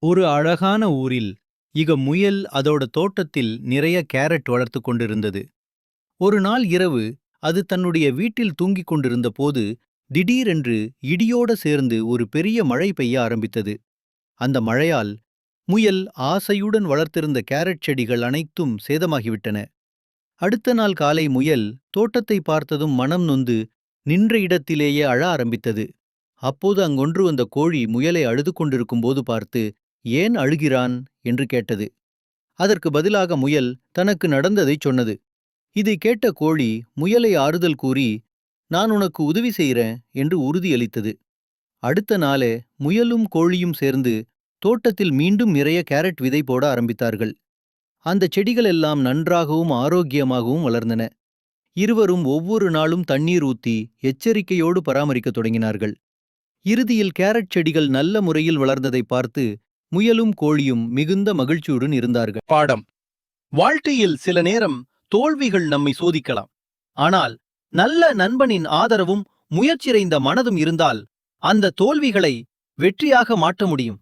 ஒரு அழகான ஊரில் முயல் அதோட தோட்டத்தில் நிறைய கேரட் வளர்த்து கொண்டிருந்தது. ஒரு நாள் இரவு அது தன்னுடைய வீட்டில் தூங்கிக் கொண்டிருந்த போது திடீரென்று இடியோட சேர்ந்து ஒரு பெரிய மழை பெய்ய ஆரம்பித்தது. அந்த மழையால் முயல் ஆசையுடன் வளர்த்திருந்த கேரட் செடிகள் அனைத்தும் சேதமாகிவிட்டன. அடுத்த நாள் காலை முயல் தோட்டத்தை பார்த்ததும் மனம் நொந்து நின்ற இடத்திலேயே அழ ஆரம்பித்தது. அப்போது அங்கொன்று வந்த கோழி முயலை அழுது கொண்டிருக்கும் போது பார்த்து, ஏன் அழுகிறான் என்று கேட்டது. அதற்கு பதிலாக முயல் தனக்கு நடந்ததைச் சொன்னது. இதை கேட்ட கோழி முயலை ஆறுதல் கூறி, நான் உனக்கு உதவி செய்கிறேன் என்று உறுதியளித்தது. அடுத்த நாளே முயலும் கோழியும் சேர்ந்து தோட்டத்தில் மீண்டும் நிறைய கேரட் விதை போட ஆரம்பித்தார்கள். அந்த செடிகள் எல்லாம் நன்றாகவும் ஆரோக்கியமாகவும் வளர்ந்தன. இருவரும் ஒவ்வொரு நாளும் தண்ணீர் ஊத்தி எச்சரிக்கையோடு பராமரிக்கத் தொடங்கினார்கள். இறுதியில் கேரட் செடிகள் நல்ல முறையில் வளர்ந்ததை பார்த்து முயலும் கோழியும் மிகுந்த மகிழ்ச்சியுடன் இருந்தார்கள். பாடம்: வாழ்க்கையில் சில நேரம் தோல்விகள் நம்மை சோதிக்கலாம். ஆனால் நல்ல நண்பனின் ஆதரவும் முயற்சிறைந்த மனதும் இருந்தால் அந்த தோல்விகளை வெற்றியாக மாற்ற முடியும்.